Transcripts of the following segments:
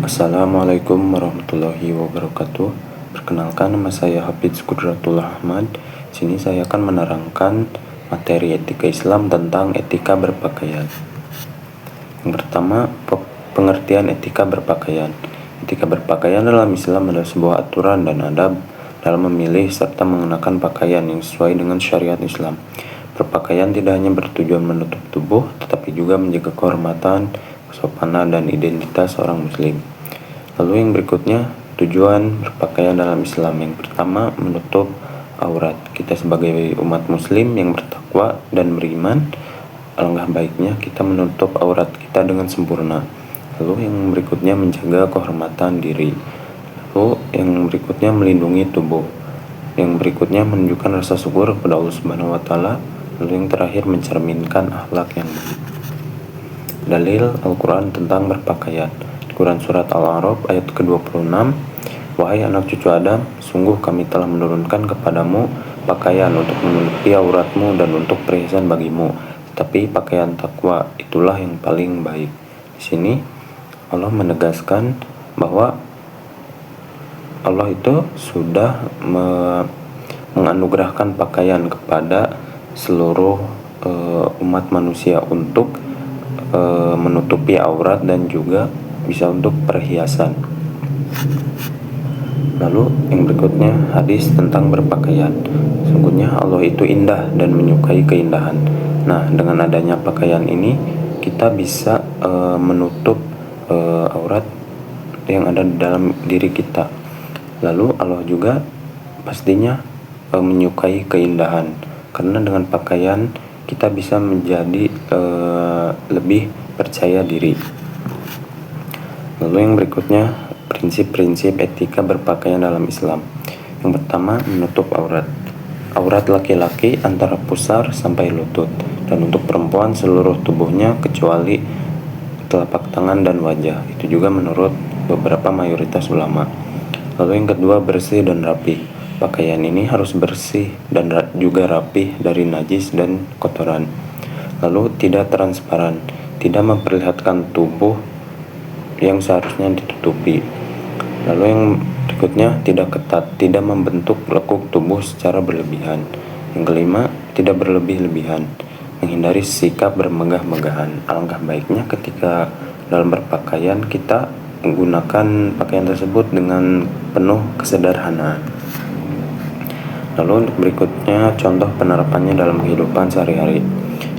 Assalamualaikum warahmatullahi wabarakatuh. Perkenalkan, nama saya Hafidz Qudratul Ahmad. Di sini saya akan menerangkan materi etika Islam tentang etika berpakaian. Yang pertama, pengertian etika berpakaian. Etika berpakaian dalam Islam adalah sebuah aturan dan adab dalam memilih serta mengenakan pakaian yang sesuai dengan syariat Islam. Berpakaian tidak hanya bertujuan menutup tubuh, tetapi juga menjaga kehormatan, kesopanan, dan identitas seorang muslim. Lalu yang berikutnya, tujuan berpakaian dalam Islam. Yang pertama, menutup aurat. Kita sebagai umat muslim yang bertakwa dan beriman, alangkah baiknya kita menutup aurat kita dengan sempurna. Lalu yang berikutnya, menjaga kehormatan diri. Lalu yang berikutnya, melindungi tubuh. Yang berikutnya, menunjukkan rasa syukur kepada Allah Subhanahu wa Ta'ala. Lalu yang terakhir, mencerminkan akhlak yang baik. Dalil Al-Quran tentang berpakaian. Quran Surat Al-A'raf ayat ke-26, wahai anak cucu Adam, sungguh kami telah menurunkan kepadamu pakaian untuk menutupi auratmu dan untuk perhiasan bagimu, tetapi pakaian takwa itulah yang paling baik. Di sini Allah menegaskan bahwa Allah itu sudah menganugerahkan pakaian kepada seluruh umat manusia untuk menutupi aurat dan juga bisa untuk perhiasan. Lalu yang berikutnya, hadis tentang berpakaian. Sungguhnya Allah itu indah dan menyukai keindahan. Nah, dengan adanya pakaian ini kita bisa menutup aurat yang ada di dalam diri kita. Lalu Allah juga pastinya menyukai keindahan, karena dengan pakaian kita bisa menjadi lebih percaya diri. Lalu yang berikutnya, prinsip-prinsip etika berpakaian dalam Islam. Yang pertama, menutup aurat. Aurat laki-laki antara pusar sampai lutut, dan untuk perempuan seluruh tubuhnya kecuali telapak tangan dan wajah. Itu juga menurut beberapa mayoritas ulama. Lalu yang kedua, bersih dan rapi. Pakaian ini harus bersih dan juga rapih dari najis dan kotoran. Lalu tidak transparan, tidak memperlihatkan tubuh yang seharusnya ditutupi. Lalu yang berikutnya, tidak ketat, tidak membentuk lekuk tubuh secara berlebihan. Yang kelima, tidak berlebih-lebihan, menghindari sikap bermegah-megahan. Alangkah baiknya ketika dalam berpakaian kita menggunakan pakaian tersebut dengan penuh kesederhanaan. Lalu untuk berikutnya, contoh penerapannya dalam kehidupan sehari-hari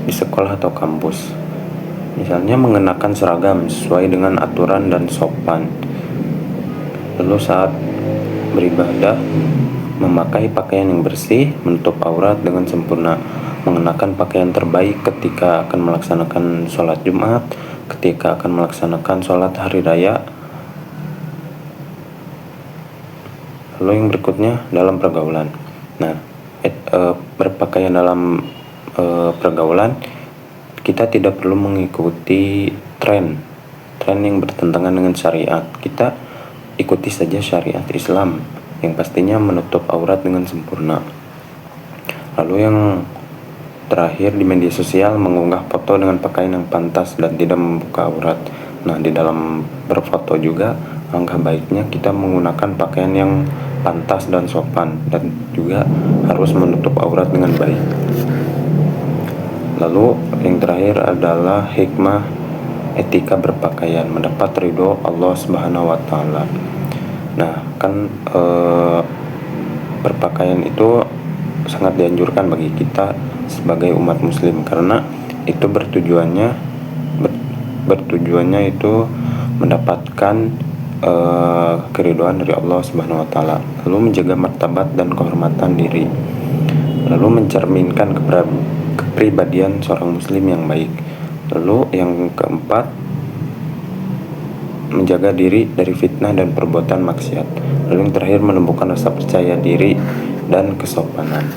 di sekolah atau kampus. Misalnya mengenakan seragam sesuai dengan aturan dan sopan. Lalu saat beribadah, memakai pakaian yang bersih, menutup aurat dengan sempurna, mengenakan pakaian terbaik ketika akan melaksanakan sholat Jumat, ketika akan melaksanakan sholat hari raya. Lalu yang berikutnya, dalam pergaulan. Nah, berpakaian dalam pergaulan, kita tidak perlu mengikuti tren yang bertentangan dengan syariat. Kita ikuti saja syariat Islam yang pastinya menutup aurat dengan sempurna. Lalu yang terakhir, di media sosial mengunggah foto dengan pakaian yang pantas dan tidak membuka aurat. Nah, di dalam berfoto juga langkah baiknya kita menggunakan pakaian yang pantas dan sopan, dan juga harus menutup aurat dengan baik. Lalu yang terakhir adalah hikmah etika berpakaian, mendapat ridho Allah Subhanahu wa Ta'ala. Nah, kan berpakaian itu sangat dianjurkan bagi kita sebagai umat muslim, karena itu bertujuannya itu mendapatkan keridhaan dari Allah Subhanahu wa Ta'ala. Lalu menjaga martabat dan kehormatan diri. Lalu mencerminkan kepribadian seorang muslim yang baik. Lalu yang keempat, menjaga diri dari fitnah dan perbuatan maksiat. Lalu yang terakhir, menumbuhkan rasa percaya diri dan kesopanan.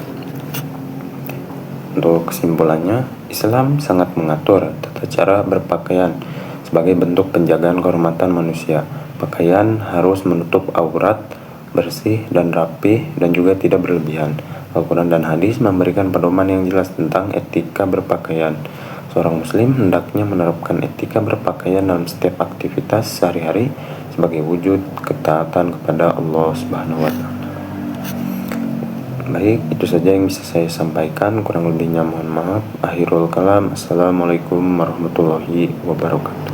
Untuk kesimpulannya, Islam sangat mengatur tata cara berpakaian sebagai bentuk penjagaan kehormatan manusia. Pakaian harus menutup aurat, bersih dan rapi, dan juga tidak berlebihan. Al-Quran dan hadis memberikan pedoman yang jelas tentang etika berpakaian. Seorang muslim hendaknya menerapkan etika berpakaian dalam setiap aktivitas sehari-hari sebagai wujud ketaatan kepada Allah Subhanahu wa Ta'ala. Baik, itu saja yang bisa saya sampaikan, kurang lebihnya mohon maaf. Akhirul kalam, assalamualaikum warahmatullahi wabarakatuh.